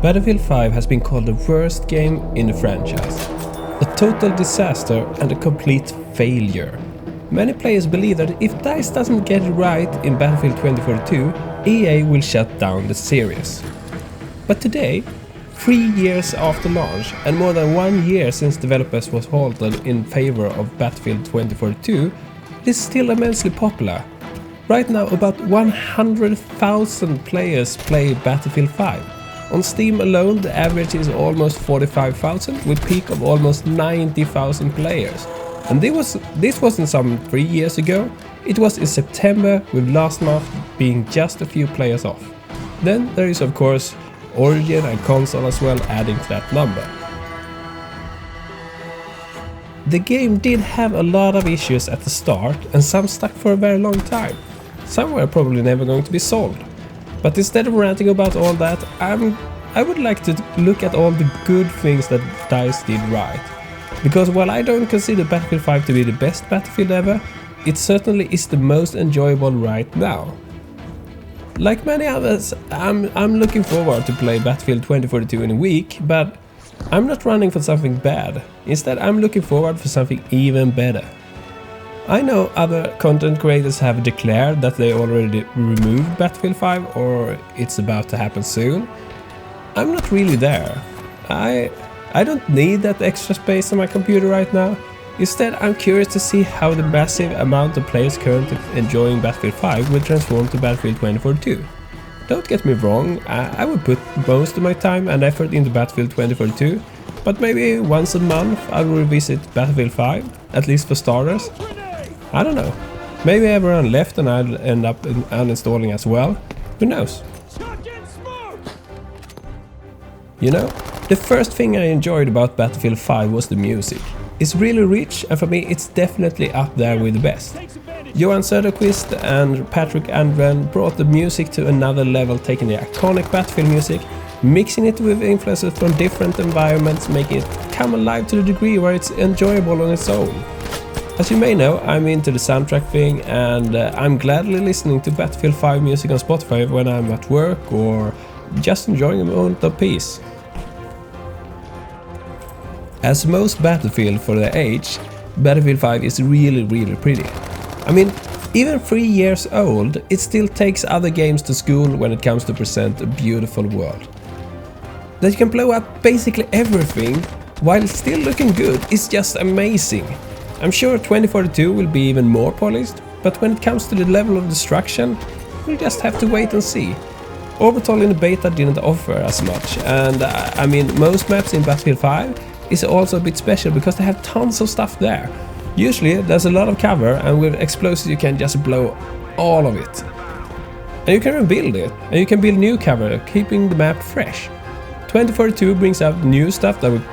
Battlefield 5 has been called the worst game in the franchise. A total disaster and a complete failure. Many players believe that if DICE doesn't get it right in Battlefield 2042, EA will shut down the series. But today, 3 years after launch and more than 1 year since developers was halted in favor of Battlefield 2042, it is still immensely popular. Right now about 100,000 players play Battlefield 5. On Steam alone the average is almost 45,000 with peak of almost 90,000 players. And this wasn't some 3 years ago, it was in September with last month being just a few players off. Then there is of course Origin and console as well adding to that number. The game did have a lot of issues at the start and some stuck for a very long time. Some were probably never going to be solved. But instead of ranting about all that, I would like to look at all the good things that DICE did right. Because while I don't consider Battlefield 5 to be the best Battlefield ever, it certainly is the most enjoyable right now. Like many others, I'm looking forward to play Battlefield 2042 in a week, but I'm not running for something bad. Instead, I'm looking forward for something even better. I know other content creators have declared that they already removed Battlefield 5 or it's about to happen soon. I'm not really there. I don't need that extra space on my computer right now. Instead, I'm curious to see how the massive amount of players currently enjoying Battlefield 5 will transform to Battlefield 2042. Don't get me wrong, I would put most of my time and effort into Battlefield 2042, but maybe once a month I'll revisit Battlefield 5, at least for starters. I don't know. Maybe everyone left and I'll end up uninstalling as well. Who knows? You know, the first thing I enjoyed about Battlefield 5 was the music. It's really rich and for me it's definitely up there with the best. Johan Söderqvist and Patrik Andren brought the music to another level, taking the iconic Battlefield music, mixing it with influences from different environments, making it come alive to the degree where it's enjoyable on its own. As you may know, I'm into the soundtrack thing and I'm gladly listening to Battlefield 5 music on Spotify when I'm at work or just enjoying a moment of peace. As most Battlefield for their age, Battlefield 5 is really pretty. I mean, even 3 years old, it still takes other games to school when it comes to present a beautiful world. That you can blow up basically everything while still looking good is just amazing. I'm sure 2042 will be even more polished, but when it comes to the level of destruction, we'll just have to wait and see. Orbital in the beta didn't offer as much, and I mean most maps in Battlefield 5 is also a bit special because they have tons of stuff there. Usually there's a lot of cover and with explosives you can just blow all of it. And you can rebuild it, and you can build new cover, keeping the map fresh. 2042 brings out new stuff that will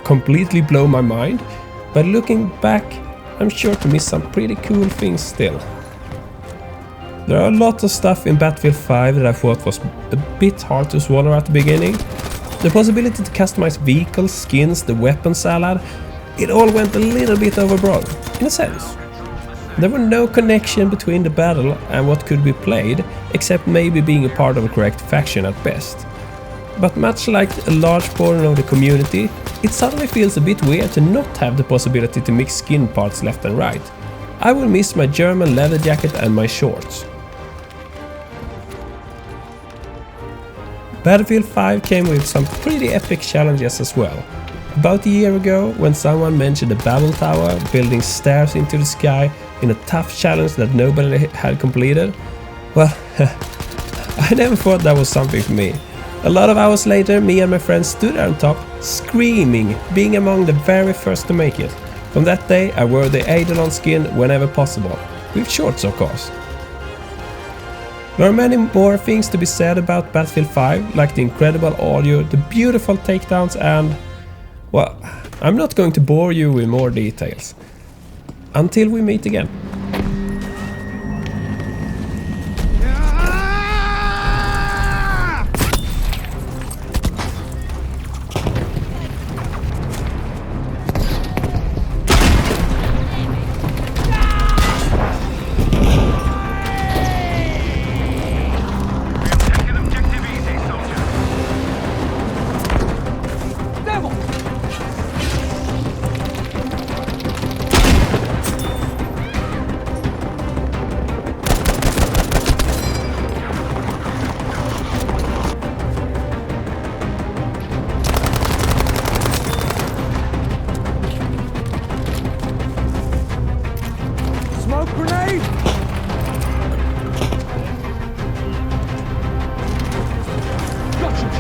completely blow my mind, but looking back, I'm sure to miss some pretty cool things still. There are a lot of stuff in Battlefield 5 that I thought was a bit hard to swallow at the beginning. The possibility to customize vehicles, skins, the weapon salad, it all went a little bit overboard, in a sense. There were no connection between the battle and what could be played, except maybe being a part of a correct faction at best. But much like a large portion of the community, it suddenly feels a bit weird to not have the possibility to mix skin parts left and right. I will miss my German leather jacket and my shorts. Battlefield 5 came with some pretty epic challenges as well. About a year ago, when someone mentioned the Babel Tower building stairs into the sky in a tough challenge that nobody had completed, well, I never thought that was something for me. A lot of hours later, me and my friends stood on top, screaming, being among the very first to make it. From that day, I wore the Eidolon skin whenever possible, with shorts of course. There are many more things to be said about Battlefield 5, like the incredible audio, the beautiful takedowns and... well, I'm not going to bore you with more details. Until we meet again.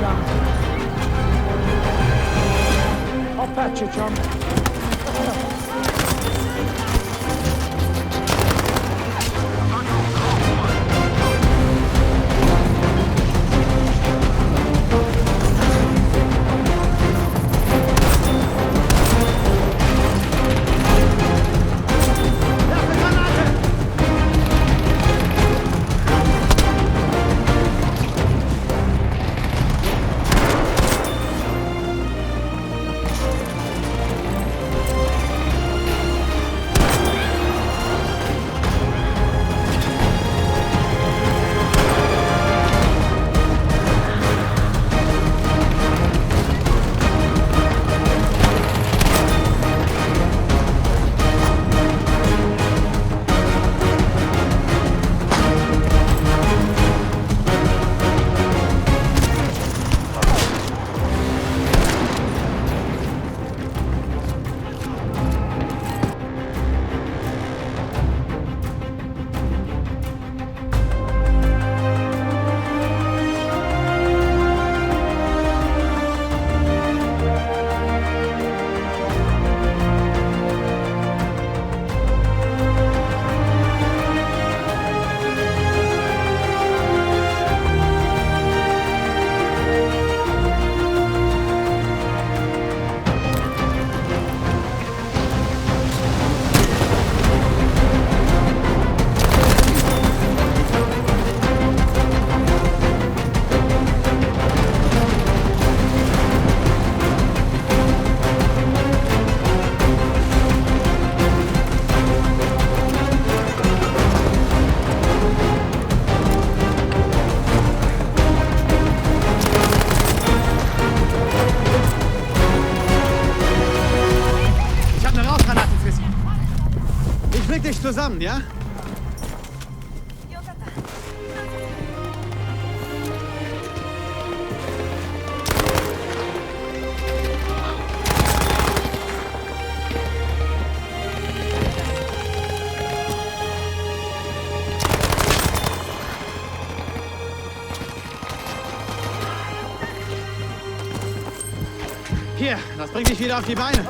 chum. I'll patch you, chum. Zusammen, ja? Hier, das bringt dich wieder auf die Beine.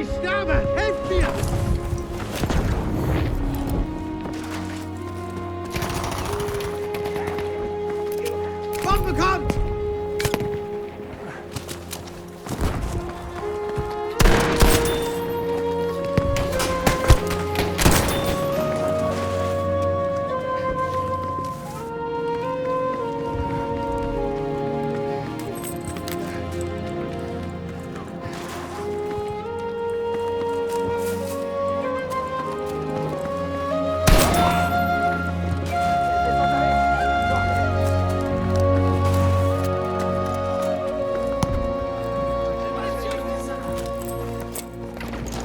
Ich sterbe! Helft mir! Bombe kommt!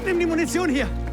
Nimm die Munition hier!